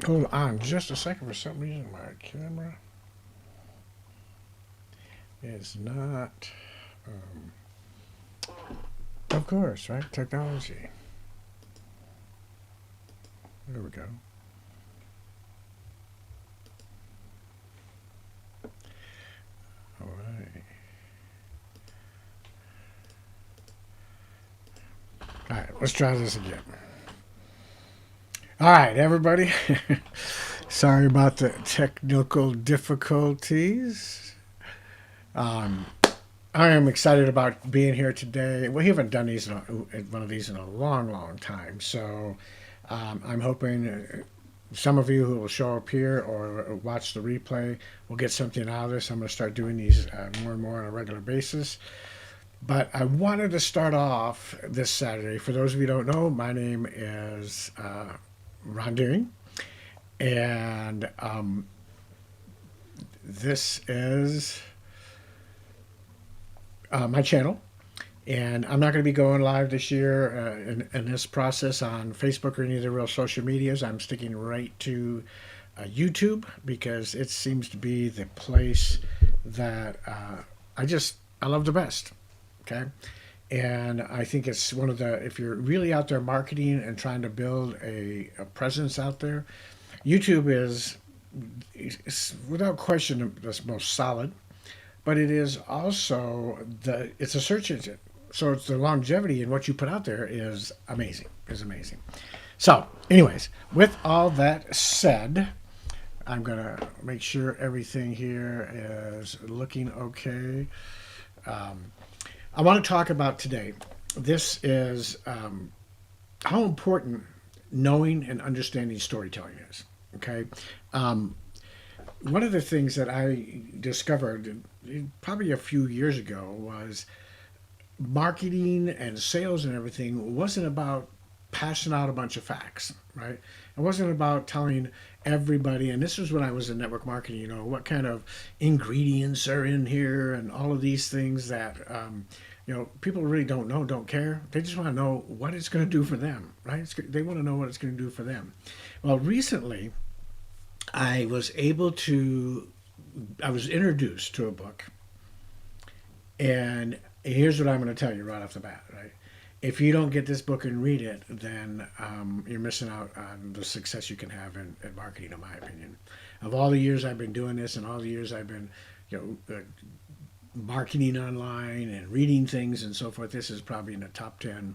Hold on just a second. For some reason, my camera is not. Um, of course, right? Technology. There we go. All right. All right. Let's try this again. All right, everybody. Sorry about the technical difficulties. Um, I am excited about being here today. We haven't done one of these in a long, long time. So I'm hoping some of you who will show up here or watch the replay will get something out of this. I'm going to start doing these more and more on a regular basis. But I wanted to start off this Saturday. For those of you who don't know, my name is Ron Deering, and this is my channel. And I'm not going to be going live this year in this process on Facebook or any of the real social medias. I'm sticking right to YouTube because it seems to be the place that I love the best. Okay. And I think it's one of the, if you're really out there marketing and trying to build a presence out there, YouTube is without question the most solid, but it is also it's a search engine. So it's the longevity in what you put out there is amazing. Is amazing. So, anyways, with all that said, I'm gonna make sure everything here is looking okay. Um, I want to talk about today. This is how important knowing and understanding storytelling is. Okay. Um, One of the things that I discovered probably a few years ago was marketing and sales and everything wasn't about passing out a bunch of facts, right? It wasn't about telling everybody, and this was when I was in network marketing, what kind of ingredients are in here and all of these things that, people really don't know, don't care. They just want to know what it's going to do for them, right? They want to know what it's going to do for them. Well, recently, I was able to, I was introduced to a book, and here's what I'm going to tell you right off the bat, right? If you don't get this book and read it, then you're missing out on the success you can have in marketing, in my opinion. Of all the years I've been doing this and all the years I've been, marketing online and reading things and so forth, this is probably in the top 10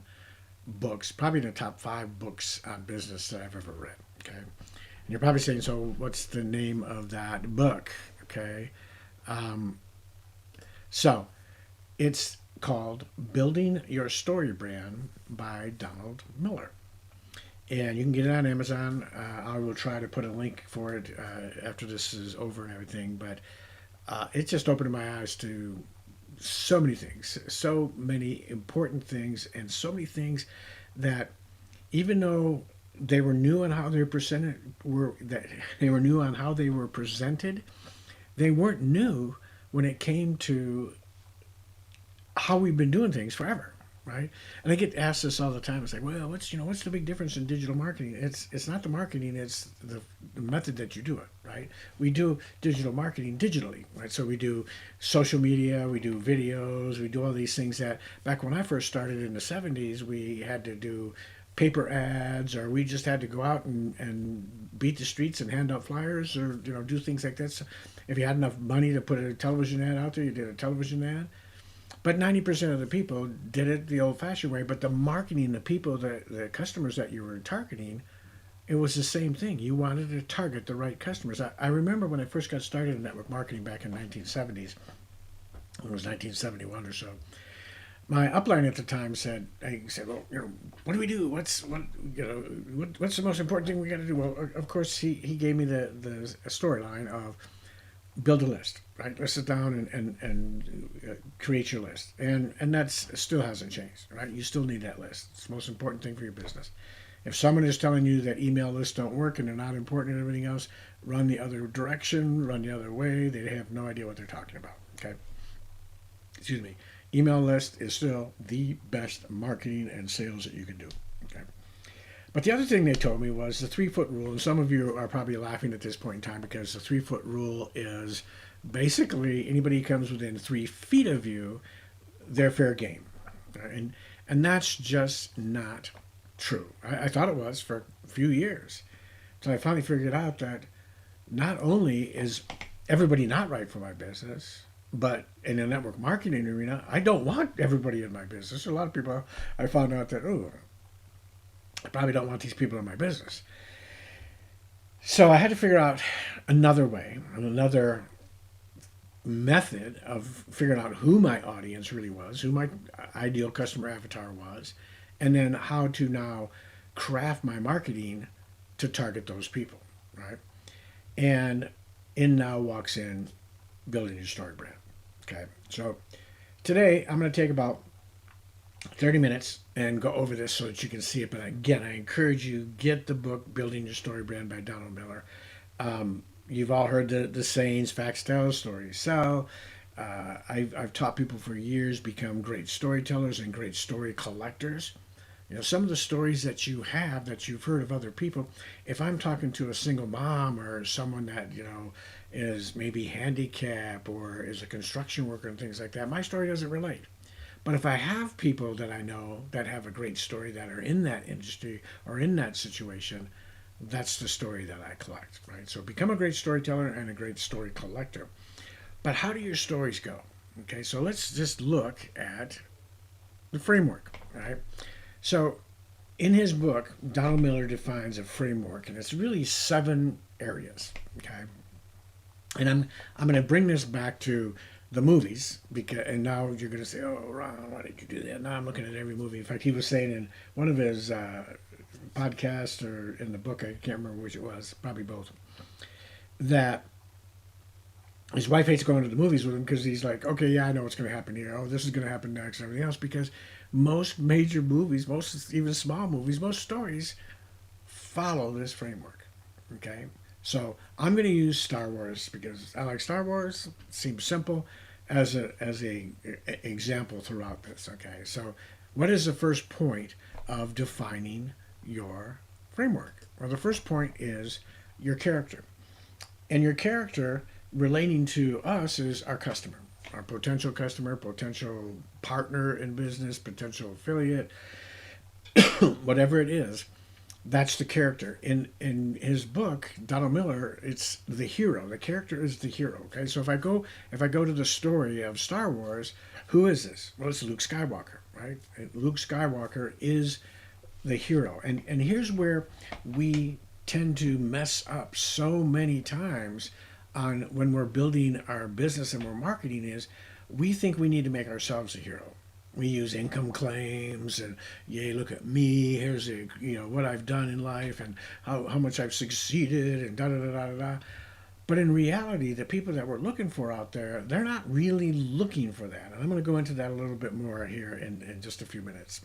books, probably in the top 5 books on business that I've ever read, okay? And you're probably saying, so what's the name of that book? Okay. Um, so it's called Building Your Story Brand by Donald Miller. And you can get it on Amazon. I will try to put a link for it after this is over and everything. But it just opened my eyes to so many things, so many important things, and so many things that even though they were new on how they were presented, they were new on how they were presented. They weren't new when it came to how we've been doing things forever, right? And I get asked this all the time. It's like, well, what's the big difference in digital marketing? It's not the marketing, it's the method that you do it, right? We do digital marketing digitally, right? So we do social media, we do videos, we do all these things that back when I first started in the 70s, we had to do paper ads, or we just had to go out and beat the streets and hand out flyers, or do things like that. So if you had enough money to put a television ad out there, you did a television ad. But 90% of the people did it the old fashioned way. But the marketing, the people, the customers that you were targeting, it was the same thing. You wanted to target the right customers. I remember when I first got started in network marketing back in 1970s, it was 1971 or so. My upline at the time said, well, what do we do? What's the most important thing we got to do? Well, of course, he gave me the storyline of build a list, right? Let's sit down and create your list. And that's still hasn't changed, right? You still need that list. It's the most important thing for your business. If someone is telling you that email lists don't work and they're not important and everything else, run the other direction, run the other way. They have no idea what they're talking about, okay? Excuse me. Email list is still the best marketing and sales that you can do, okay? But the other thing they told me was the 3 foot rule, and some of you are probably laughing at this point in time because the 3 foot rule is basically anybody who comes within 3 feet of you, they're fair game. And that's just not true. I thought it was for a few years. So I finally figured out that not only is everybody not right for my business, but in the network marketing arena, I don't want everybody in my business. A lot of people, I found out that, oh, I probably don't want these people in my business. So I had to figure out another way, another method of figuring out who my audience really was, who my ideal customer avatar was, and then how to now craft my marketing to target those people, right? And in now walks in building your story brand. Okay, so today I'm going to take about 30 minutes and go over this so that you can see it. But again, I encourage you, get the book Building Your Story Brand by Donald Miller. You've all heard the sayings, facts tell, stories sell. I've taught people for years become great storytellers and great story collectors. Some of the stories that you have that you've heard of other people, if I'm talking to a single mom or someone that, is maybe handicapped or is a construction worker and things like that, my story doesn't relate. But if I have people that I know that have a great story that are in that industry or in that situation, that's the story that I collect, right? So become a great storyteller and a great story collector. But how do your stories go? Okay, so let's just look at the framework, right? So in his book, Donald Miller defines a framework, and it's really 7 areas, okay? And I'm going to bring this back to the movies, and now you're going to say, oh, Ron, why did you do that? Now I'm looking at every movie. In fact, he was saying in one of his podcasts or in the book, I can't remember which it was, probably both, that his wife hates going to the movies with him because he's like, okay, yeah, I know what's going to happen here. Oh, this is going to happen next and everything else, because most major movies, most even small movies, most stories follow this framework, okay? So I'm going to use Star Wars because I like Star Wars. It seems simple as a example throughout this, okay? So what is the first point of defining your framework? Well, the first point is your character. And your character relating to us is our customer, our potential customer, potential partner in business, potential affiliate, whatever it is. That's the character. In his book, Donald Miller, it's the hero. The character is the hero. Okay, so if I go to the story of Star Wars, who is this? Well, it's Luke Skywalker, right? Luke Skywalker is the hero. And here's where we tend to mess up so many times on when we're building our business and we're marketing is we think we need to make ourselves a hero. We use income claims and, yay, look at me, here's what I've done in life and how much I've succeeded and da-da-da-da-da. But in reality, the people that we're looking for out there, they're not really looking for that. And I'm going to go into that a little bit more here in just a few minutes.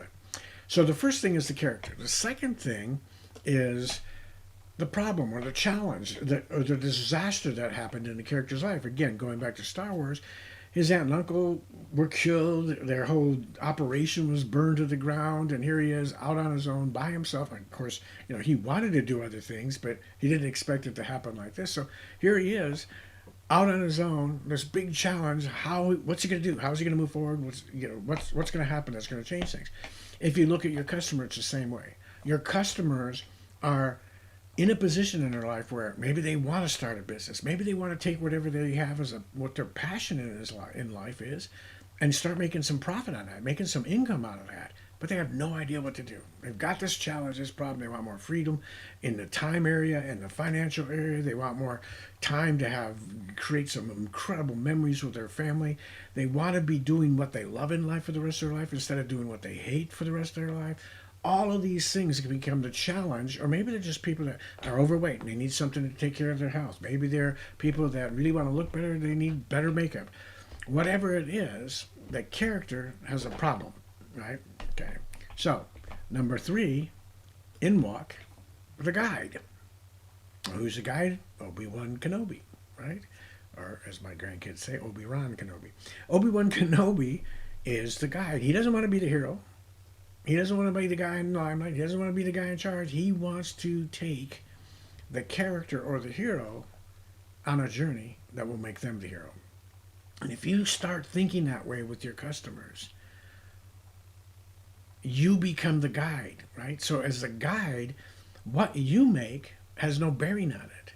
So the first thing is the character. The second thing is the problem or the challenge or the disaster that happened in the character's life. Again, going back to Star Wars, his aunt and uncle were killed. Their whole operation was burned to the ground, and here he is out on his own by himself. And of course, he wanted to do other things, but he didn't expect it to happen like this. So here he is out on his own. This big challenge. What's he going to do? How's he going to move forward? What's going to happen that's going to change things? If you look at your customer, it's the same way. Your customers are in a position in their life where maybe they want to start a business. Maybe they want to take whatever they have as what their passion in life is and start making some profit on that, making some income out of that. But they have no idea what to do. They've got this challenge, this problem. They want more freedom in the time area and the financial area. They want more time to create some incredible memories with their family. They want to be doing what they love in life for the rest of their life instead of doing what they hate for the rest of their life. All of these things can become the challenge, or maybe they're just people that are overweight and they need something to take care of their health. Maybe they're people that really want to look better, they need better makeup. Whatever it is, that character has a problem, right? Okay. So, number 3, in walk the guide. Who's the guide? Obi-Wan Kenobi, right? Or as my grandkids say, Obi-Wan Kenobi. Obi-Wan Kenobi is the guide. He doesn't want to be the hero. He doesn't want to be the guy in the limelight. He doesn't want to be the guy in charge. He wants to take the character or the hero on a journey that will make them the hero. And if you start thinking that way with your customers, you become the guide, right? So as a guide, what you make has no bearing on it.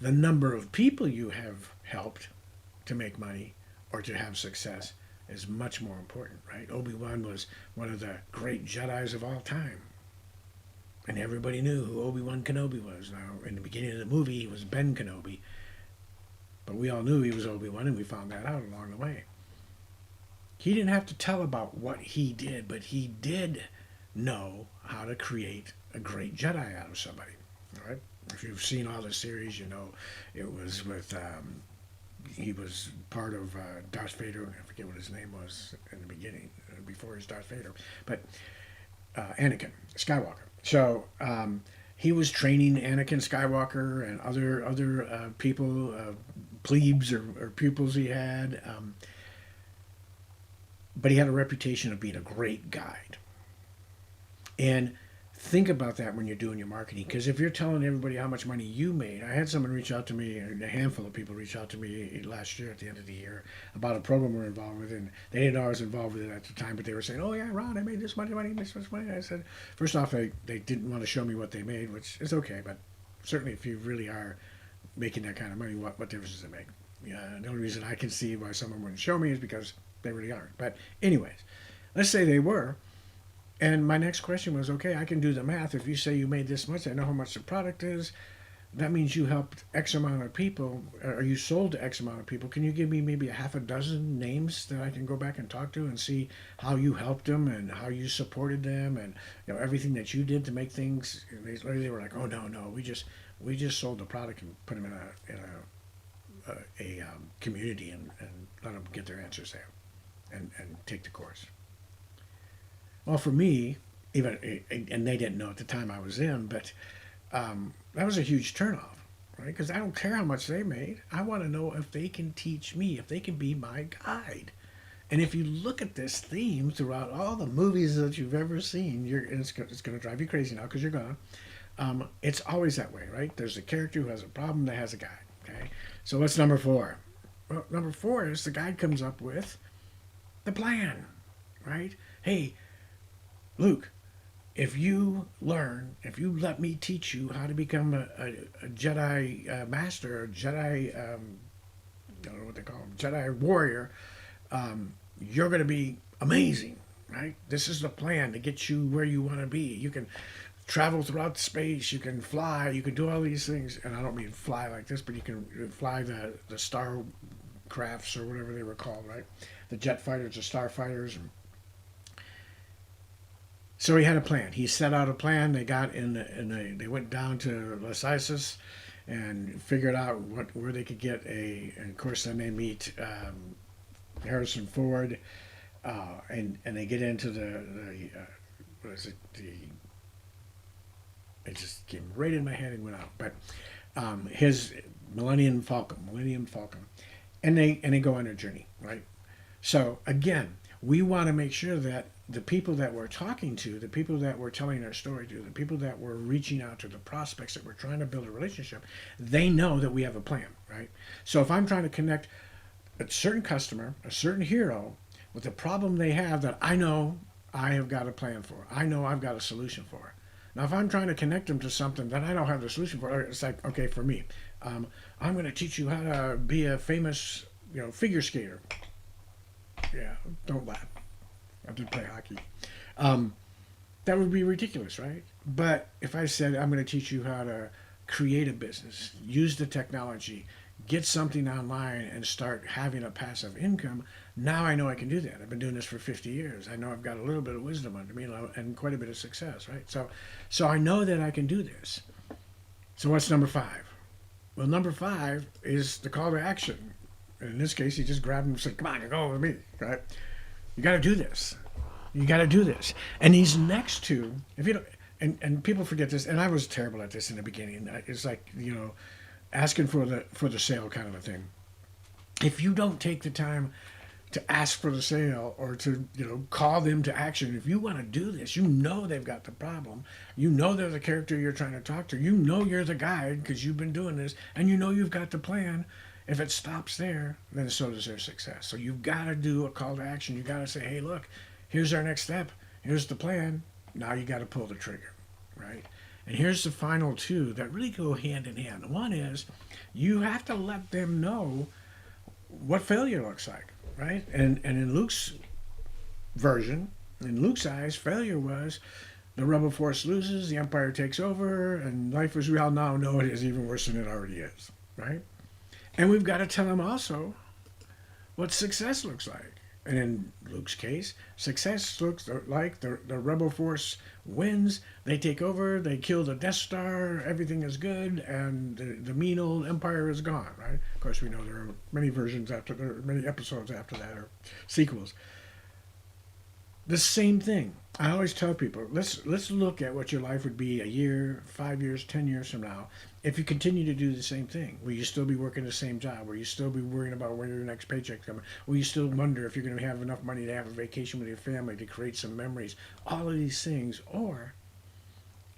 The number of people you have helped to make money or to have success is much more important, right? Obi-Wan was one of the great Jedis of all time. And everybody knew who Obi-Wan Kenobi was. Now, in the beginning of the movie, he was Ben Kenobi. But we all knew he was Obi-Wan, and we found that out along the way. He didn't have to tell about what he did, but he did know how to create a great Jedi out of somebody. All right? If you've seen all the series, you know it was with he was part of Darth Vader. I forget what his name was in the beginning, before he was Darth Vader, but Anakin Skywalker. So he was training Anakin Skywalker and other people, plebes or pupils he had. But he had a reputation of being a great guide. And think about that when you're doing your marketing, because if you're telling everybody how much money you made, I had someone reach out to me, a handful of people reach out to me last year at the end of the year about a program we're involved with, and they didn't know I was involved with it at the time, but they were saying, "Oh yeah, Ron, I made this much money, this much money." I said, first off, they didn't want to show me what they made, which is okay, but certainly if you really are making that kind of money, what difference does it make? The only reason I can see why someone wouldn't show me is because they really aren't. But anyways, let's say they were. And my next question was, okay, I can do the math. If you say you made this much, I know how much the product is. That means you helped X amount of people, or you sold to X amount of people. Can you give me maybe a half a dozen names that I can go back and talk to and see how you helped them and how you supported them and everything that you did to make things? They were like, oh no, we just sold the product and put them in a community and let them get their answers there and take the course. Well, for me, even, and they didn't know at the time I was in, but that was a huge turnoff, right? Because I don't care how much they made. I want to know if they can teach me, if they can be my guide. And if you look at this theme throughout all the movies that you've ever seen, it's going to drive you crazy now because you're gonna. It's always that way, right? There's a character who has a problem that has a guide. Okay, so what's number 4? Well, number 4 is the guide comes up with the plan, right? Hey, Luke, if you let me teach you how to become a Jedi master, a Jedi, I don't know what they call them, Jedi warrior, you're going to be amazing, right? This is the plan to get you where you want to be. You can travel throughout space, you can fly, you can do all these things. And I don't mean fly like this, but you can fly the star crafts or whatever they were called, right? The jet fighters, the star fighters. So he had a plan. He set out a plan. They got they went down to Los Isis and figured out where they could get and of course then they meet Harrison Ford, and they get into what is it, it just came right in my head and went out, but his Millennium Falcon, and they go on a journey, right? So again, we want to make sure that the people that we're talking to, the people that we're telling our story to, the people that we're reaching out to, the prospects that we're trying to build a relationship, they know that we have a plan, right? So if I'm trying to connect a certain customer, a certain hero, with the problem they have that I know I have got a plan for, I know I've got a solution for. Now, if I'm trying to connect them to something that I don't have the solution for, it's like, okay, for me, I'm going to teach you how to be a famous, figure skater. Yeah, don't laugh. I did play hockey. That would be ridiculous, right? But if I said, I'm going to teach you how to create a business, use the technology, get something online and start having a passive income, now I know I can do that. I've been doing this for 50 years. I know I've got a little bit of wisdom under me and quite a bit of success, right? So I know that I can do this. So what's number 5? Well, number 5 is the call to action. And in this case, he just grabbed him and said, come on, go with me, right? You got to do this. You got to do this. And these next two, if you don't, and people forget this, and I was terrible at this in the beginning. It's like, asking for the sale kind of a thing. If you don't take the time to ask for the sale or to call them to action. If you want to do this, they've got the problem. They're the character you're trying to talk to. You're the guide because you've been doing this, and you've got the plan. If it stops there, then so does their success. So you've got to do a call to action. You've got to say, hey, look, here's our next step. Here's the plan. Now you got to pull the trigger, right? And here's the final two that really go hand in hand. One is you have to let them know what failure looks like, right? And in Luke's version, in Luke's eyes, failure was the rebel force loses, the empire takes over, and life as we all now know it is even worse than it already is, right? And we've got to tell them also what success looks like. And in Luke's case, success looks like the rebel force wins, they take over, they kill the Death Star, everything is good, and the mean old empire is gone, right? Of course, we know there are many versions after, there are many episodes after that, or sequels. The same thing. I always tell people, let's look at what your life would be a year, 5 years, 10 years from now, if you continue to do the same thing. Will you still be working the same job? Will you still be worrying about where your next paycheck's coming? Will you still wonder if you're going to have enough money to have a vacation with your family, to create some memories? All of these things. Or,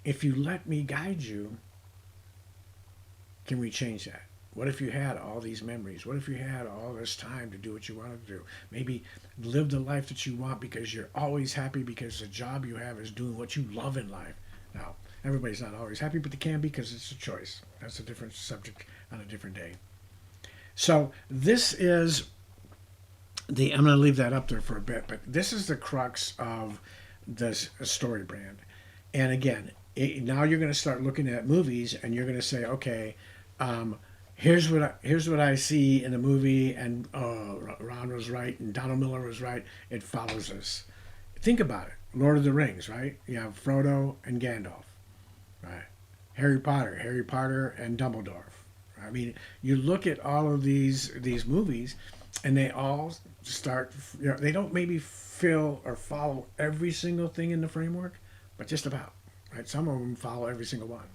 if you let me guide you, can we change that? What if you had all these memories? What if you had all this time to do what you wanted to do? Maybe live the life that you want because you're always happy because the job you have is doing what you love in life. Now, everybody's not always happy, but they can be because it's a choice. That's a different subject on a different day. So this is I'm going to leave that up there for a bit, but this is the crux of this story brand. And again, now you're going to start looking at movies and you're going to say, okay, here's what I see in the movie, and Ron was right, and Donald Miller was right. It follows this. Think about it. Lord of the Rings, right? You have Frodo and Gandalf, right? Harry Potter and Dumbledore. I mean, you look at all of these movies, and they all start. They don't maybe fill or follow every single thing in the framework, but just about. Right? Some of them follow every single one,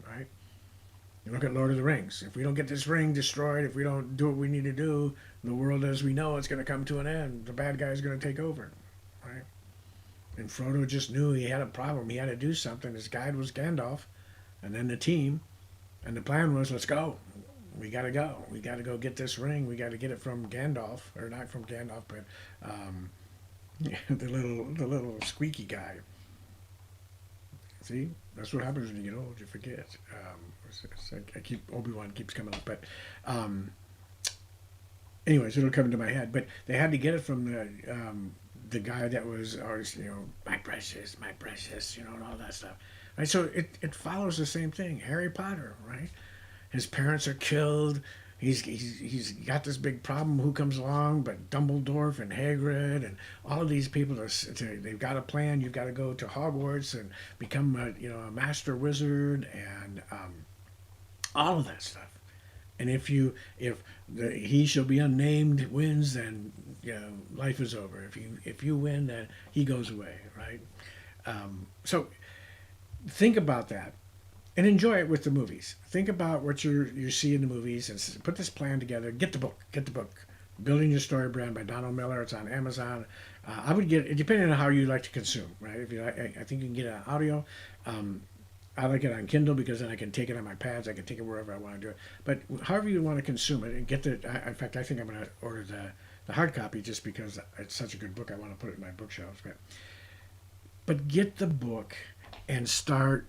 right? You look at Lord of the Rings. If we don't get this ring destroyed, if we don't do what we need to do, the world as we know it's going to come to an end. The bad guy's going to take over, right? And Frodo just knew he had a problem. He had to do something. His guide was Gandalf, and then the team. And the plan was, let's go. We got to go. We got to go get this ring. We got to get it from Gandalf, or not from Gandalf, but the little squeaky guy. See, that's what happens when you get old. You forget. Obi-Wan keeps coming up, but anyways, it'll come into my head. But they had to get it from the guy that was always, my precious, and all that stuff. Right. So it follows the same thing. Harry Potter, right? His parents are killed. He's got this big problem. Who comes along? But Dumbledore and Hagrid and all of these people. They've got a plan. You've got to go to Hogwarts and become a master wizard and all of that stuff. And if he shall be unnamed wins, then life is over. If you win, then he goes away, right? So think about that. And enjoy it with the movies. Think about what you see in the movies and put this plan together. Get the book. Building Your Story Brand by Donald Miller. It's on Amazon. I would get it depending on how you like to consume, right? I think you can get it on audio. I like it on Kindle because then I can take it on my pads. I can take it wherever I want to do it. But however you want to consume it, and get in fact, I think I'm going to order the hard copy just because it's such a good book. I want to put it in my bookshelves. But get the book and start.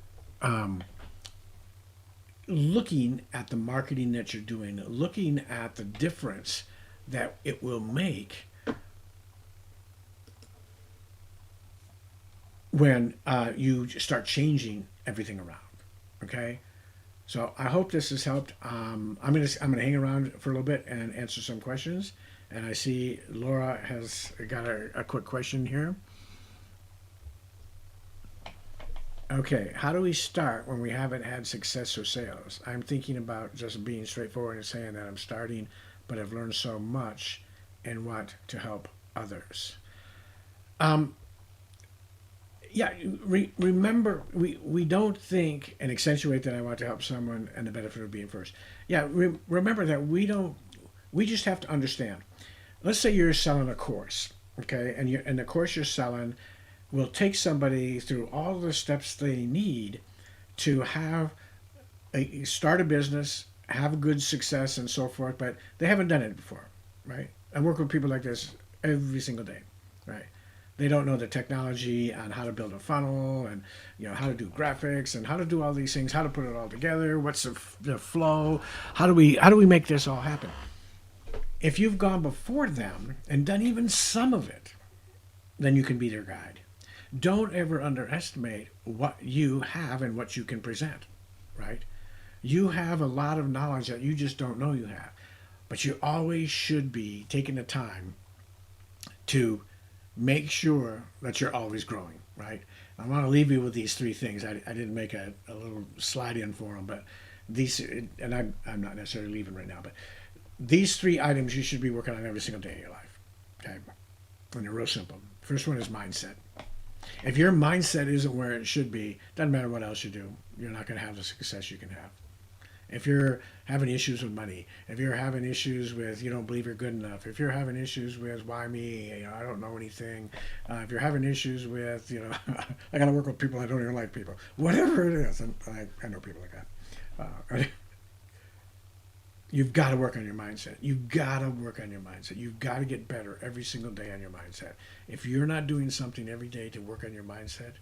Looking at the marketing that you're doing, looking at the difference that it will make when you start changing everything around. Okay, so I hope this has helped. I'm gonna hang around for a little bit and answer some questions. And I see Laura has got a quick question here. Okay, how do we start when we haven't had success or sales? I'm thinking about just being straightforward and saying that I'm starting, but I've learned so much and want to help others. Remember, we don't think and accentuate that I want to help someone and the benefit of being first. Remember that we just have to understand let's say you're selling a course, okay, and the course you're selling will take somebody through all the steps they need to have start a business, have good success, and so forth, but they haven't done it before, right? I work with people like this every single day, right? They don't know the technology on how to build a funnel and how to do graphics and how to do all these things, how to put it all together, what's the flow, how do we make this all happen? If you've gone before them and done even some of it, then you can be their guide. Don't ever underestimate what you have and what you can present, right? You have a lot of knowledge that you just don't know you have, but you always should be taking the time to make sure that you're always growing, right? I want to leave you with these three things. I didn't make a little slide in for them, but these, and I'm not necessarily leaving right now, but these three items you should be working on every single day of your life, okay? And they're real simple. First one is mindset. If your mindset isn't where it should be, doesn't matter what else you do, you're not going to have the success you can have. If you're having issues with money, if you're having issues with you don't believe you're good enough, if you're having issues with why me, I don't know anything, if you're having issues with I got to work with people I don't even like people, whatever it is, and I know people like that. You've got to work on your mindset. You've got to work on your mindset. You've got to get better every single day on your mindset. If you're not doing something every day to work on your mindset,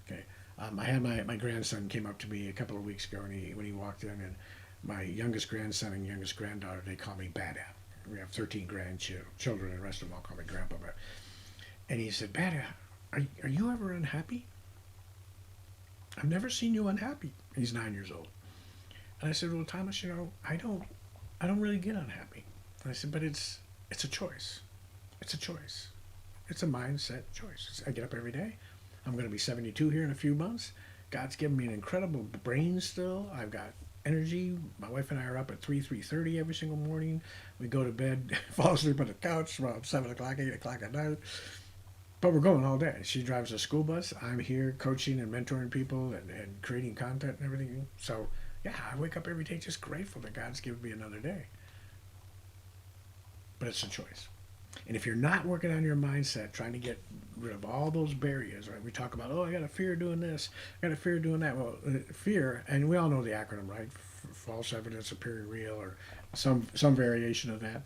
okay. I had my grandson came up to me a couple of weeks ago, and when he walked in, and my youngest grandson and youngest granddaughter, they call me Bada. We have 13 grandchildren, and the rest of them all call me Grandpa. And he said, Bada, are you ever unhappy? I've never seen you unhappy. He's 9 years old. And I said, well, Thomas, I don't really get unhappy. And I said, but it's a choice. It's a choice. It's a mindset choice. I get up every day. I'm going to be 72 here in a few months. God's given me an incredible brain still. I've got energy. My wife and I are up at 3:30 every single morning. We go to bed, fall asleep on the couch around 7 o'clock, 8 o'clock at night. But we're going all day. She drives a school bus. I'm here coaching and mentoring people and creating content and everything. So, yeah, I wake up every day just grateful that God's given me another day. But it's a choice. And if you're not working on your mindset, trying to get rid of all those barriers, right? We talk about, I got a fear doing this, I got a fear doing that. Well, fear, and we all know the acronym, right? False evidence appearing real, or some variation of that.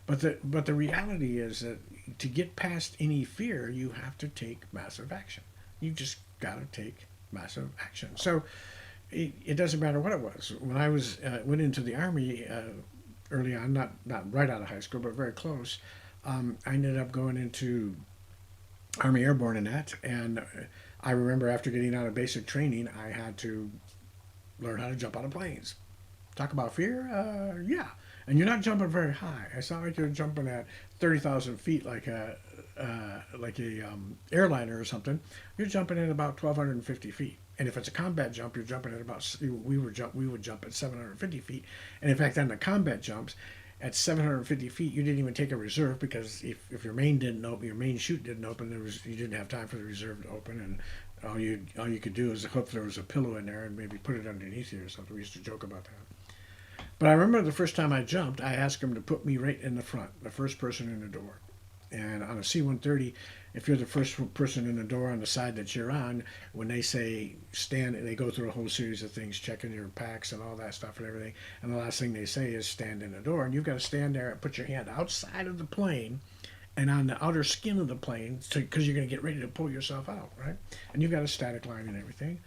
But the reality is that to get past any fear, you have to take massive action. You just got to take massive action. So it doesn't matter what it was. When I went into the Army early on, not right out of high school, but very close, I ended up going into Army Airborne in that, and I remember after getting out of basic training, I had to learn how to jump out of planes. Talk about fear? Yeah. And you're not jumping very high. It's not like you're jumping at 30,000 feet like a airliner or something. You're jumping at about 1,250 feet. And if it's a combat jump, you're jumping at about we would jump at 750 feet. And in fact, on the combat jumps, at 750 feet, you didn't even take a reserve, because if your main didn't open, your main chute didn't open, you didn't have time for the reserve to open, and all you could do is hope there was a pillow in there and maybe put it underneath you or something. We used to joke about that. But I remember the first time I jumped, I asked him to put me right in the front, the first person in the door. And on a C-130, if you're the first person in the door on the side that you're on, when they say stand, they go through a whole series of things, checking your packs and all that stuff and everything. And the last thing they say is stand in the door. And you've got to stand there and put your hand outside of the plane and on the outer skin of the plane, because you're going to get ready to pull yourself out, right? And you've got a static line and everything.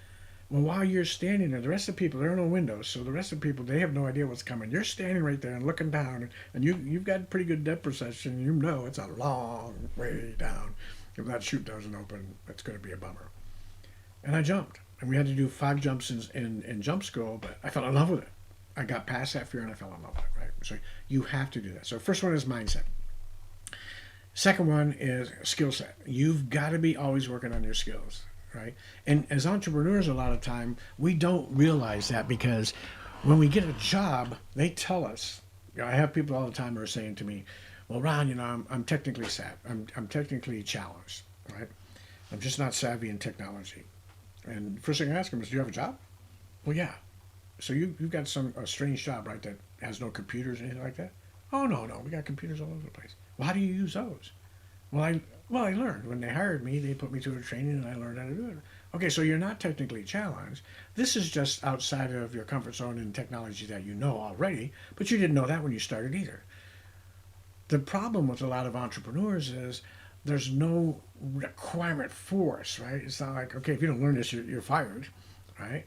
Well, while you're standing there, the rest of the people, there are no windows, so the rest of the people, they have no idea what's coming. You're standing right there and looking down, and you've got pretty good depth perception. You know it's a long way down. If that chute doesn't open, it's going to be a bummer. And I jumped, and we had to do 5 jumps in jump school, but I fell in love with it. I got past that fear, and I fell in love with it, right? So you have to do that. So first one is mindset. Second one is skill set. You've got to be always working on your skills. Right? And as entrepreneurs, a lot of time, we don't realize that, because when we get a job, they tell us. I have people all the time who are saying to me, well, Ron, I'm technically savvy. I'm technically challenged, right? I'm just not savvy in technology. And first thing I ask them is, do you have a job? Well, yeah. So you've got a strange job, right, that has no computers or anything like that? Oh, no, we got computers all over the place. Well, how do you use those? Well, I learned when they hired me. They put me through a training, and I learned how to do it. Okay, so you're not technically challenged. This is just outside of your comfort zone in technology that you know already, but you didn't know that when you started either. The problem with a lot of entrepreneurs is there's no requirement for us, right? It's not like, okay, if you don't learn this, you're fired, right?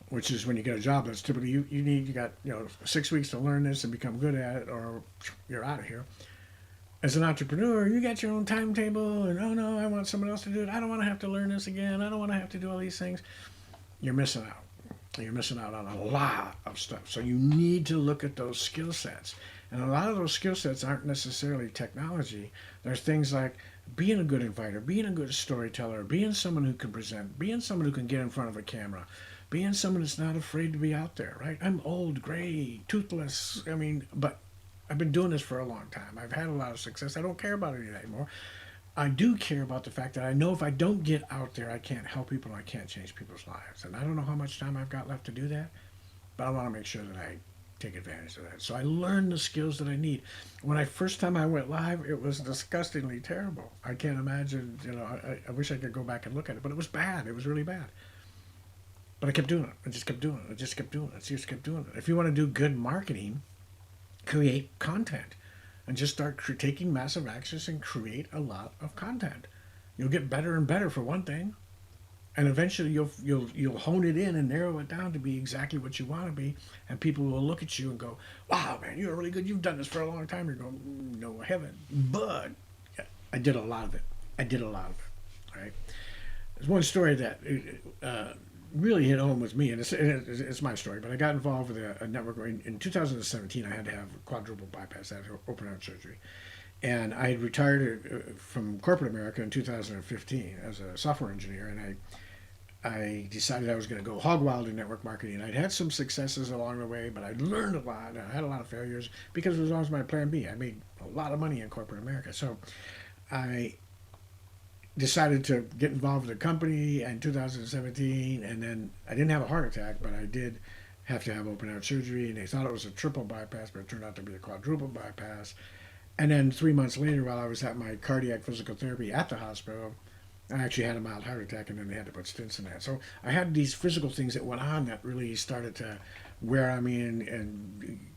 Which is when you get a job that's typically you got 6 weeks to learn this and become good at it, or you're out of here. As an entrepreneur, you got your own timetable, and oh no, I want someone else to do it. I don't want to have to learn this again. I don't want to have to do all these things. You're missing out. You're missing out on a lot of stuff. So you need to look at those skill sets. And a lot of those skill sets aren't necessarily technology. There's things like being a good inviter, being a good storyteller, being someone who can present, being someone who can get in front of a camera, being someone that's not afraid to be out there, right? I'm old, gray, toothless. I mean, but I've been doing this for a long time. I've had a lot of success. I don't care about it anymore. I do care about the fact that I know if I don't get out there, I can't help people. I can't change people's lives. And I don't know how much time I've got left to do that, but I want to make sure that I take advantage of that. So I learned the skills that I need. When I first time I went live, it was disgustingly terrible. I can't imagine, I wish I could go back and look at it, but it was bad. It was really bad. But I kept doing it. I just kept doing it. I just kept doing it. I just kept doing it. If you want to do good marketing, create content and just start taking massive actions and create a lot of content. You'll get better and better for one thing, and eventually you'll hone it in and narrow it down to be exactly what you want to be, and people will look at you and go, "Wow, man, you're really good. You've done this for a long time." You're going, "No, I haven't, but I did a lot of it. I did a lot of it." All right. There's one story that really hit home with me, and it's my story, but I got involved with a network. In 2017, I had to have quadruple bypass. I had open heart surgery. And I had retired from corporate America in 2015 as a software engineer, and I decided I was going to go hog wild in network marketing. I'd had some successes along the way, but I'd learned a lot. I had a lot of failures because it was always my plan B. I made a lot of money in corporate America. So I decided to get involved with a company in 2017, and then I didn't have a heart attack, but I did have to have open heart surgery, and they thought it was a triple bypass, but it turned out to be a quadruple bypass. And then 3 months later, while I was at my cardiac physical therapy at the hospital, I actually had a mild heart attack, and then they had to put stents in that. So I had these physical things that went on that really started to wear on me, and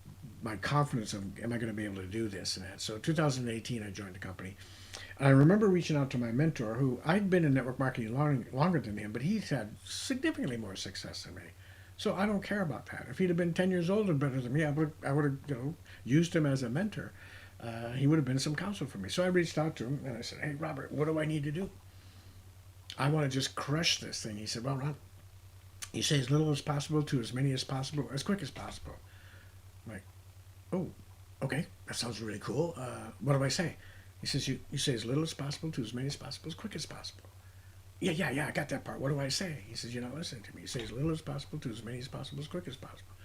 my confidence of, am I going to be able to do this and that. So 2018, I joined the company. And I remember reaching out to my mentor, who I'd been in network marketing longer than him, but he's had significantly more success than me. So I don't care about that. If he'd have been 10 years older and better than me, I would have used him as a mentor. He would have been some counsel for me. So I reached out to him and I said, "Hey, Robert, what do I need to do? I want to just crush this thing." He said, "Well, Ron, you say as little as possible to as many as possible, as quick as possible." I'm like, "Oh, okay, that sounds really cool. What do I say?" He says, you say as little as possible to as many as possible, as quick as possible." Yeah, I got that part. What do I say? He says, "You're not listening to me. You say as little as possible to as many as possible, as quick as possible."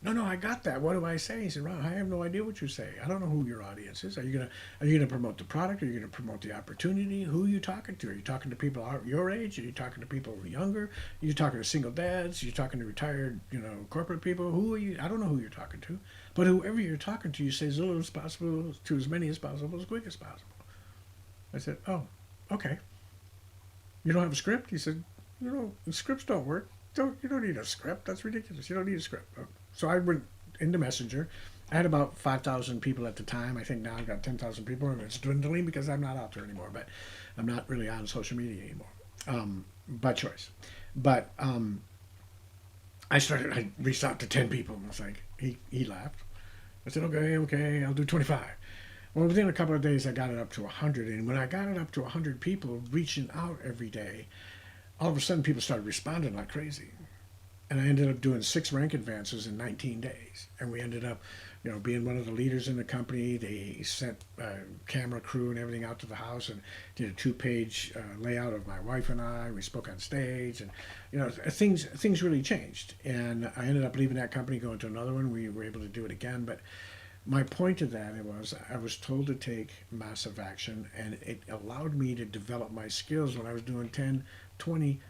No, I got that. What do I say? He said, "Ron, I have no idea what you say. I don't know who your audience is. Are you gonna promote the product? Are you gonna promote the opportunity? Who are you talking to? Are you talking to people your age? Are you talking to people younger? Are you talking to single dads? Are you talking to retired, corporate people? Who are you? I don't know who you're talking to, but whoever you're talking to, you say as little as possible to as many as possible, as quick as possible." I said, "Oh, okay. You don't have a script?" He said, "Scripts don't work. You don't need a script. That's ridiculous. You don't need a script." So I went into Messenger. I had about 5,000 people at the time. I think now I've got 10,000 people, and it's dwindling because I'm not out there anymore. But I'm not really on social media anymore, by choice. But I reached out to 10 people, and I was like, he laughed. I said, okay, I'll do 25. Well, within a couple of days, I got it up to 100. And when I got it up to 100 people reaching out every day, all of a sudden people started responding like crazy. And I ended up doing 6 rank advances in 19 days. And we ended up, being one of the leaders in the company. They sent camera crew and everything out to the house and did a 2-page layout of my wife and I. We spoke on stage, and things really changed. And I ended up leaving that company, going to another one. We were able to do it again. But my point of that was I was told to take massive action, and it allowed me to develop my skills when I was doing 10, 20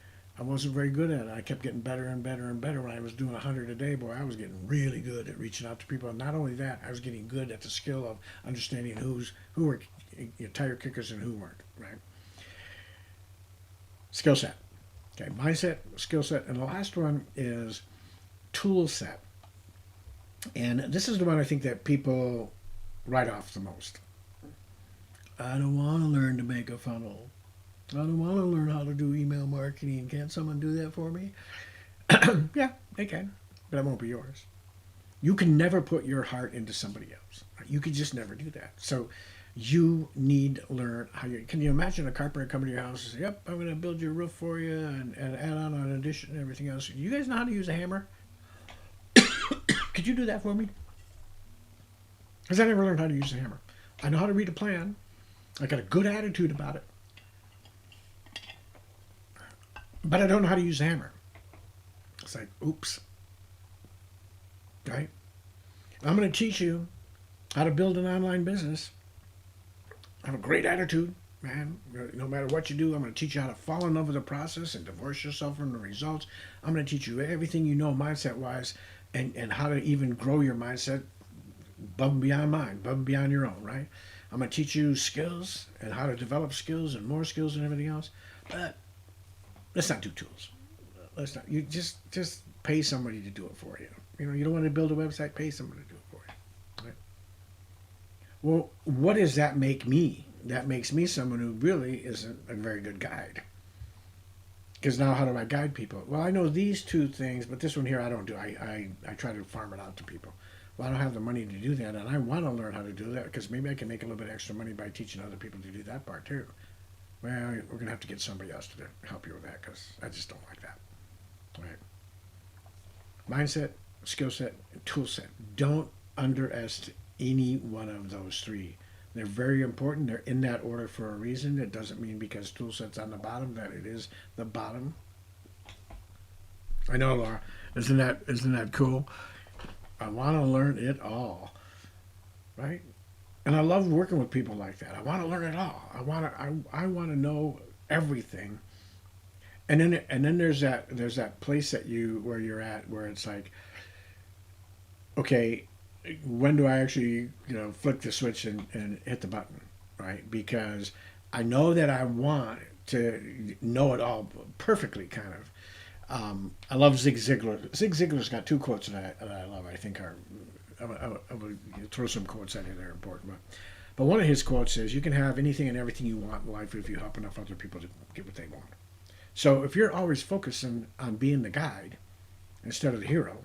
I wasn't very good at it. I kept getting better and better and better. When I was doing 100 a day, boy, I was getting really good at reaching out to people. And not only that, I was getting good at the skill of understanding who were tire kickers and who weren't, right? Skill set. Okay, mindset, skill set. And the last one is tool set. And this is the one I think that people write off the most. I don't want to learn to make a funnel. I don't want to learn how to do email marketing. Can't someone do that for me? Yeah, they can, but it won't be yours. You can never put your heart into somebody else. You could just never do that. So you need to learn how you. Can you imagine a carpenter coming to your house and say, "Yep, I'm going to build your roof for you and add on an addition and everything else." You guys know how to use a hammer? Could you do that for me? Because I never learned how to use a hammer. I know how to read a plan. I got a good attitude about it. But I don't know how to use a hammer. It's like, oops. Right? I'm going to teach you how to build an online business. I have a great attitude, man. No matter what you do, I'm going to teach you how to fall in love with the process and divorce yourself from the results. I'm going to teach you everything you know mindset-wise and how to even grow your mindset above and beyond mine, above and beyond your own, right? I'm going to teach you skills and how to develop skills and more skills and everything else. But let's not do tools. Let's not. You just pay somebody to do it for you. You know, you don't want to build a website, pay somebody to do it for you. Right? Well, what does that make me? That makes me someone who really isn't a very good guide. Because now how do I guide people? Well, I know these two things, but this one here I don't do. I try to farm it out to people. Well, I don't have the money to do that, and I want to learn how to do that because maybe I can make a little bit extra money by teaching other people to do that part too. Well, we're going to have to get somebody else to help you with that because I just don't like that. All right. Mindset, skill set, and tool set. Don't underestimate any one of those three. They're very important. They're in that order for a reason. It doesn't mean because tool set's on the bottom that it is the bottom. I know, Laura. Isn't that cool? I want to learn it all. Right? And I love working with people like that. I want to learn it all. I want to know everything. And then there's that place that where you're at where it's like, okay, when do I actually flick the switch and hit the button, right? Because I know that I want to know it all perfectly, kind of. I love Zig Ziglar. Zig Ziglar's got two quotes that I love. I think are I would throw some quotes at you that are important, but one of his quotes says, "You can have anything and everything you want in life if you help enough other people to get what they want." So if you're always focusing on being the guide instead of the hero,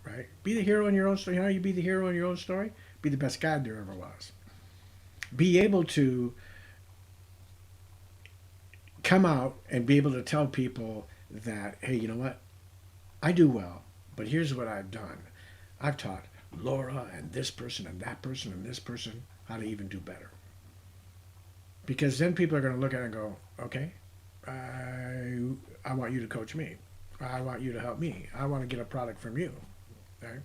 right? Be the hero in your own story. You know how you be the hero in your own story? Be the best guide there ever was. Be able to come out and be able to tell people that, hey, you know what? I do well, but here's what I've done. I've taught Laura and this person and that person and this person how to even do better. Because then people are going to look at it and go, okay, I want you to coach me. I want you to help me. I want to get a product from you. Okay?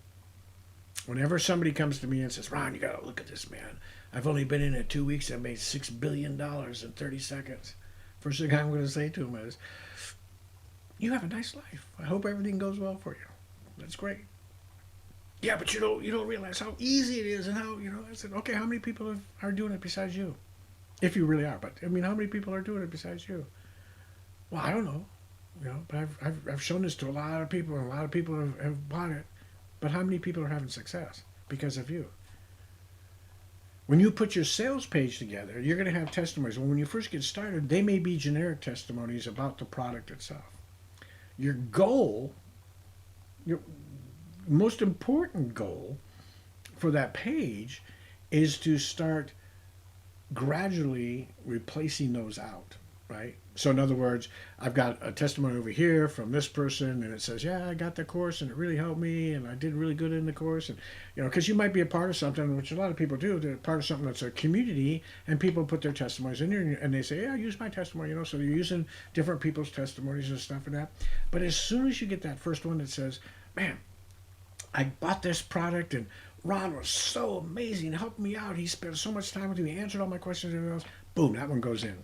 Whenever somebody comes to me and says, Ron, you got to look at this, man. I've only been in it 2 weeks. I made $6 billion in 30 seconds. First thing I'm going to say to them is, you have a nice life. I hope everything goes well for you. That's great. Yeah, but you don't realize how easy it is and how, I said, okay, how many people are doing it besides you? If you really are. But, I mean, how many people are doing it besides you? Well, I don't know. But I've shown this to a lot of people, and a lot of people have bought it. But how many people are having success because of you? When you put your sales page together, you're going to have testimonies. Well, when you first get started, they may be generic testimonies about the product itself. Your goal, your most important goal for that page is to start gradually replacing those out, right? So in other words, I've got a testimony over here from this person, and it says, yeah, I got the course, and it really helped me, and I did really good in the course. And, because you might be a part of something, which a lot of people do, they're part of something that's a community, and people put their testimonies in there, and they say, yeah, use my testimony, so you're using different people's testimonies and stuff and that. But as soon as you get that first one that says, man, I bought this product, and Ron was so amazing, helped me out, he spent so much time with me, he answered all my questions and everything else, boom, that one goes in.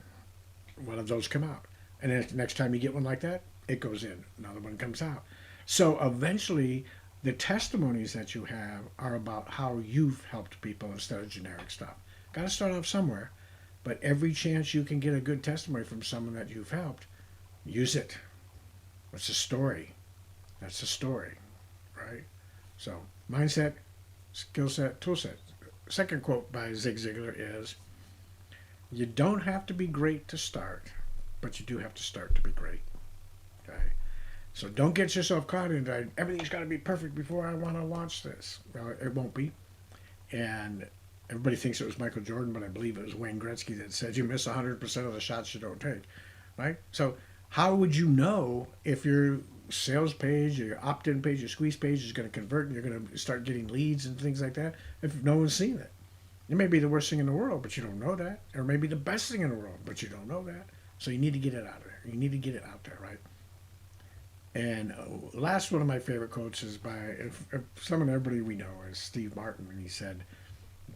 One of those come out. And then the next time you get one like that, it goes in, another one comes out. So eventually, the testimonies that you have are about how you've helped people instead of generic stuff. Got to start off somewhere, but every chance you can get a good testimony from someone that you've helped, use it. It's a story. That's a story, right? So, mindset, skill set, tool set. Second quote by Zig Ziglar is, you don't have to be great to start, but you do have to start to be great. Okay? So don't get yourself caught in that everything's got to be perfect before I want to launch this. Well, it won't be. And everybody thinks it was Michael Jordan, but I believe it was Wayne Gretzky that said you miss 100% of the shots you don't take. Right? So how would you know if your sales page, your opt-in page, your squeeze page is going to convert and you're going to start getting leads and things like that if no one's seen it? It may be the worst thing in the world, but you don't know that. Or maybe the best thing in the world, but you don't know that. So you need to get it out there. You need to get it out there, right? And last one of my favorite quotes is by if someone everybody we know is Steve Martin, and he said,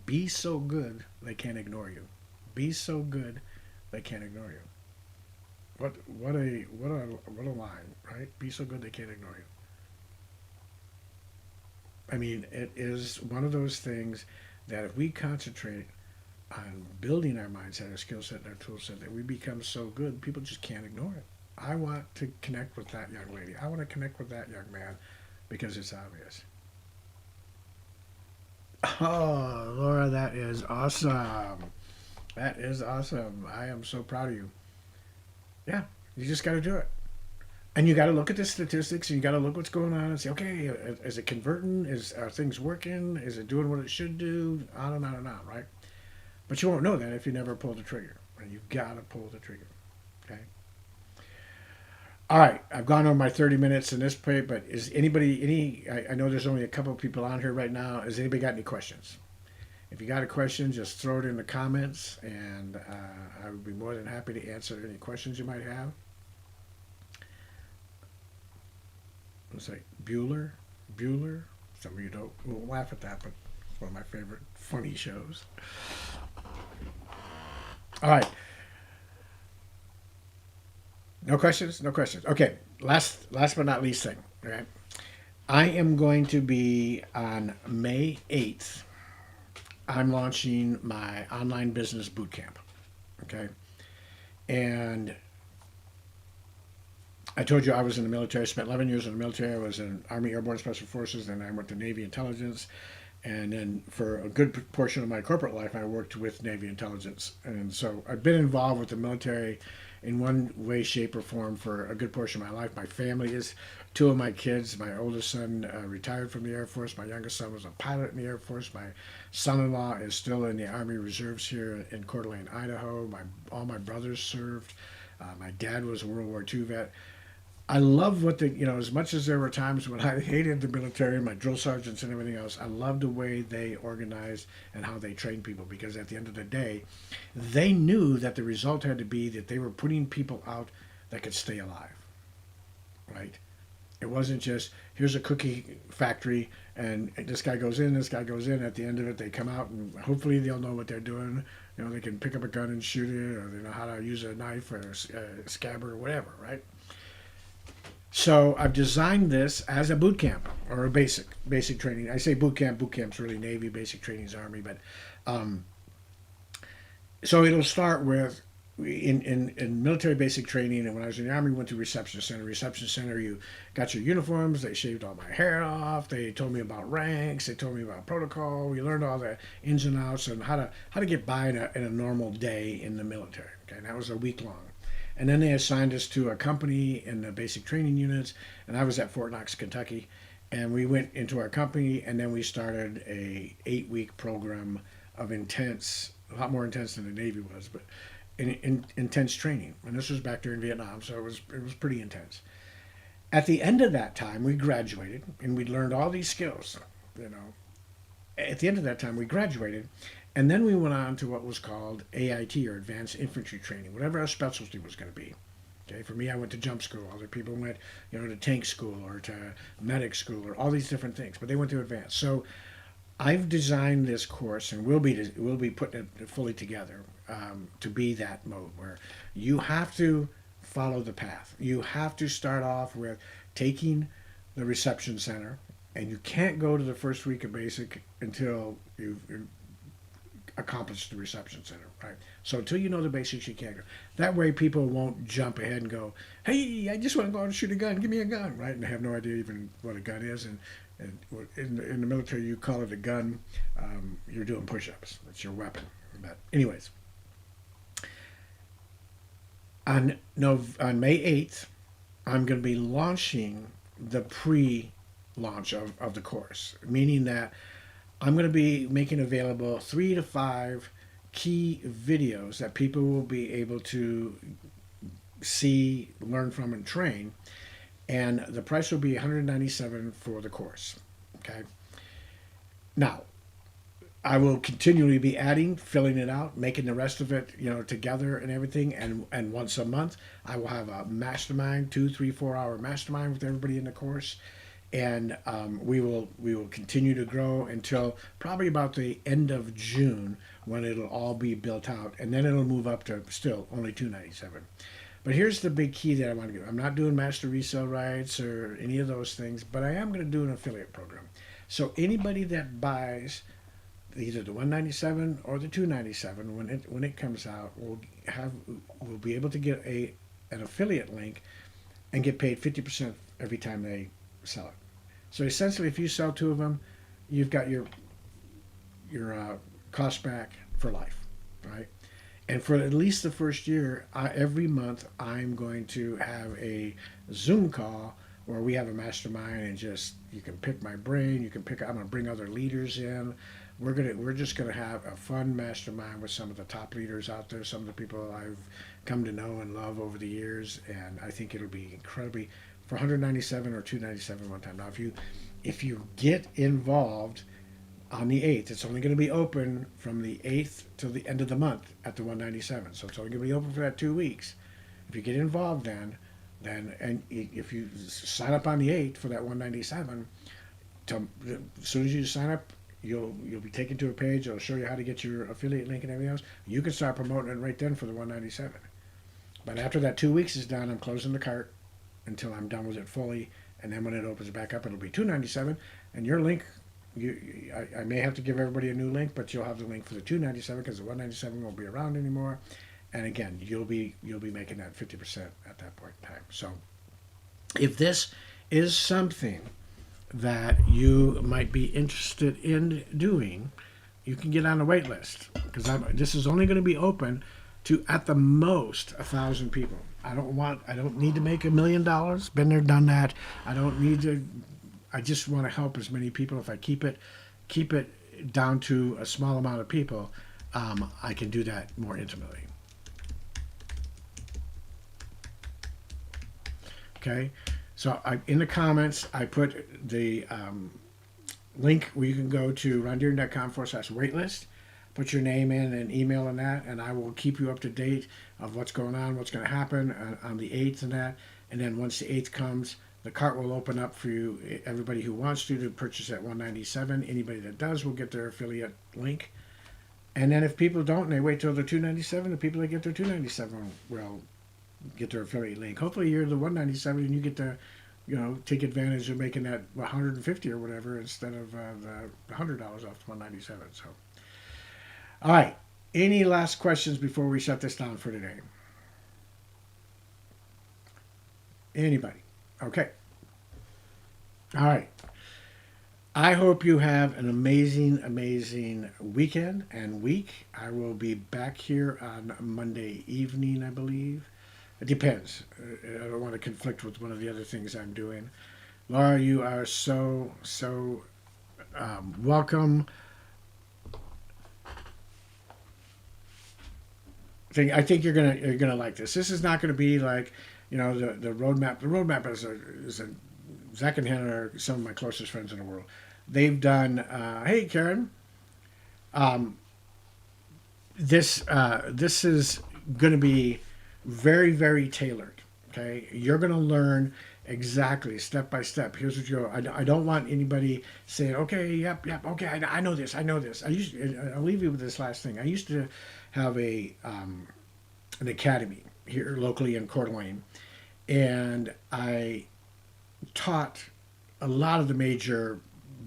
"Be so good they can't ignore you. Be so good they can't ignore you." What a line, right? Be so good they can't ignore you. I mean, it is one of those things that if we concentrate on building our mindset, our skill set, and our tool set, that we become so good, people just can't ignore it. I want to connect with that young lady. I want to connect with that young man because it's obvious. Oh, Laura, that is awesome. That is awesome. I am so proud of you. Yeah, you just got to do it. And you got to look at the statistics and you got to look what's going on and say, okay, is it converting? Are things working? Is it doing what it should do? On and on and on, right? But you won't know that if you never pull the trigger. And you've got to pull the trigger. Okay. All right, I've gone over my 30 minutes in this play, but is anybody, I know there's only a couple of people on here right now. Has anybody got any questions? If you got a question, just throw it in the comments, and I would be more than happy to answer any questions you might have. It's like Bueller. Some of you don't will laugh at that, but it's one of my favorite funny shows. All right. No questions? No questions. Okay. Last but not least thing. Okay. I am going to be on May 8th. I'm launching my online business bootcamp. Okay. And I told you I was in the military. I spent 11 years in the military. I was in Army Airborne Special Forces. Then I went to Navy Intelligence. And then for a good portion of my corporate life, I worked with Navy Intelligence. And so I've been involved with the military in one way, shape, or form for a good portion of my life. My family is two of my kids. My oldest son retired from the Air Force. My youngest son was a pilot in the Air Force. My son-in-law is still in the Army Reserves here in Coeur d'Alene, Idaho. All my brothers served. My dad was a World War II vet. I love as much as there were times when I hated the military, my drill sergeants and everything else, I loved the way they organized and how they trained people, because at the end of the day, they knew that the result had to be that they were putting people out that could stay alive, right? It wasn't just, here's a cookie factory and this guy goes in, this guy goes in. At the end of it, they come out and hopefully they'll know what they're doing. They can pick up a gun and shoot it, or they know how to use a knife or a scabbard or whatever, right? So I've designed this as a boot camp or a basic training. I say boot camp. Boot camp's really Navy. Basic training is Army. But so it'll start with in military basic training. And when I was in the Army, we went to reception center. Reception center, you got your uniforms. They shaved all my hair off. They told me about ranks. They told me about protocol. We learned all the ins and outs and how to get by in a normal day in the military. Okay, and that was a week long. And then they assigned us to a company in the basic training units, and I was at Fort Knox, Kentucky. And we went into our company, and then we started a 8-week program of intense, a lot more intense than the Navy was, but intense training. And this was back during Vietnam, so it was pretty intense. At the end of that time, we graduated, and we learned all these skills. At the end of that time, we graduated, and then we went on to what was called AIT, or Advanced Infantry Training, whatever our specialty was going to be. Okay, for me, I went to jump school. Other people went, to tank school or to medic school or all these different things, but they went to advanced. So I've designed this course, and we'll be putting it fully together to be that mode where you have to follow the path. You have to start off with taking the reception center, and you can't go to the first week of basic until you've accomplished the reception center, right? So until you know the basics, you can't go. That way, people won't jump ahead and go, "Hey, I just want to go out and shoot a gun. Give me a gun," right? And they have no idea even what a gun is. And in the military, you call it a gun. You're doing push-ups. It's your weapon. But anyways, on May 8th, I'm going to be launching the pre-launch of the course, meaning that I'm going to be making available 3 to 5 key videos that people will be able to see, learn from, and train. And the price will be $197 for the course. Okay. Now, I will continually be adding, filling it out, making the rest of it, together and everything. And once a month, I will have a mastermind, 2, 3, 4 hour mastermind with everybody in the course. And we will continue to grow until probably about the end of June, when it'll all be built out, and then it'll move up to still only $297. But here's the big key that I want to do. I'm not doing master resale rights or any of those things, but I am going to do an affiliate program. So anybody that buys either the $197 or the $297 when it comes out will be able to get an affiliate link and get paid 50% every time they sell it. So essentially, if you sell 2 of them, you've got your cost back for life, right? And for at least the first year, every month I'm going to have a Zoom call where we have a mastermind, and you can pick my brain. I'm going to bring other leaders in. We're just gonna have a fun mastermind with some of the top leaders out there, some of the people I've come to know and love over the years, and I think it'll be incredibly for $197 or $297 one time. Now, if you get involved on the 8th, it's only going to be open from the 8th till the end of the month at the $197. So it's only going to be open for that 2 weeks. If you get involved then and if you sign up on the 8th for that $197, as soon as you sign up, you'll be taken to a page. It'll show you how to get your affiliate link and everything else. You can start promoting it right then for the $197. But after that 2 weeks is done, I'm closing the cart until I'm done with it fully, and then when it opens back up, it'll be $297, and your link, I may have to give everybody a new link, but you'll have the link for the $297 because the $197 won't be around anymore. And again, you'll be making that 50% at that point in time. So if this is something that you might be interested in doing, you can get on the wait list, because this is only going to be open to at the most 1,000 people. I don't need to make $1 million. Been there, done that. I just want to help as many people. If I keep it down to a small amount of people, I can do that more intimately. Okay, so in the comments I put the link where you can go to rondearden.com/waitlist. Put your name in and email in that, and I will keep you up to date of what's going on, what's going to happen on the 8th and that. And then once the 8th comes, the cart will open up for you, everybody who wants to purchase at $197. Anybody that does will get their affiliate link. And then if people don't and they wait till the $297, the people that get their $297 will get their affiliate link. Hopefully you're the $197 and you get to, take advantage of making that $150 or whatever instead of the $100 off the $197. So. All right. Any last questions before we shut this down for today? Anybody? Okay. All right. I hope you have an amazing, amazing weekend and week. I will be back here on Monday evening, I believe. It depends. I don't want to conflict with one of the other things I'm doing. Laura, you are so welcome. I think you're gonna like this. This is not gonna be like, the roadmap. The roadmap is a Zach and Hannah are some of my closest friends in the world. They've done. Hey, Karen. This is gonna be very, very tailored. Okay, you're gonna learn exactly step by step. Here's what you. I don't want anybody saying, okay, yep, okay, I know this. I'll leave you with this last thing. I used to have an academy, here locally in Coeur d'Alene, and I taught a lot of the major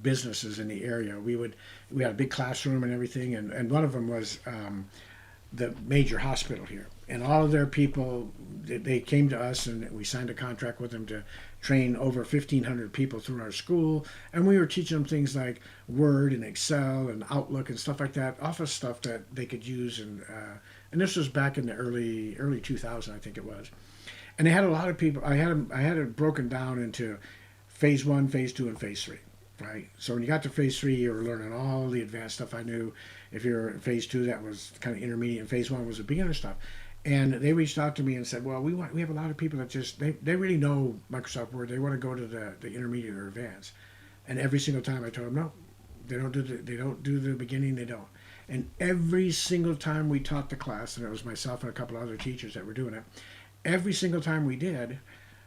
businesses in the area. We had a big classroom and everything, and one of them was the major hospital here. And all of their people, they came to us, and we signed a contract with them to train over 1,500 people through our school. And we were teaching them things like Word and Excel and Outlook and stuff like that, office stuff that they could use. And this was back in the early 2000, I think it was. And they had a lot of people. I had it broken down into phase one, phase two, and phase three. Right. So when you got to phase three, you were learning all the advanced stuff I knew. If you're in phase two, that was kind of intermediate, and phase one was the beginner stuff. And they reached out to me and said, "Well, we have a lot of people that just they really know Microsoft Word. They want to go to the intermediate or advanced." And every single time I told them, "No, they don't do the beginning. They don't." And every single time we taught the class, and it was myself and a couple of other teachers that were doing it, every single time we did,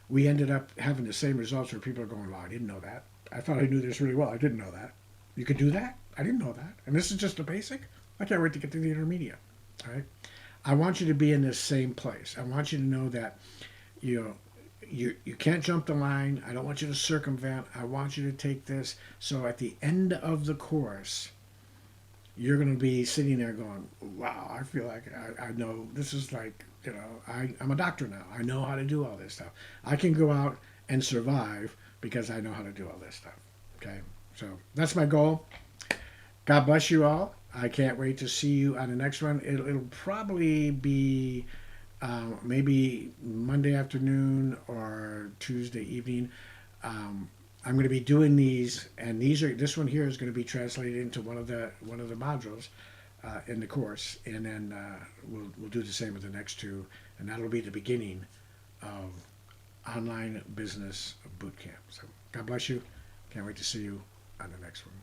we ended up having the same results where people are going, "Wow, I didn't know that. I thought I knew this really well. I didn't know that. You could do that? I didn't know that. And this is just the basic? I can't wait to get to the intermediate." All right? I want you to be in this same place. I want you to know that you know you can't jump the line. I don't want you to circumvent. I want you to take this. So at the end of the course, you're going to be sitting there going, "Wow, I feel like I know this is like, I'm a doctor now. I know how to do all this stuff. I can go out and survive because I know how to do all this stuff." Okay? So that's my goal. God bless you all. I can't wait to see you on the next one. It'll probably be maybe Monday afternoon or Tuesday evening. I'm going to be doing these, and this one here is going to be translated into one of the modules in the course, and then we'll do the same with the next two, and that'll be the beginning of online business boot camp. So God bless you. Can't wait to see you on the next one.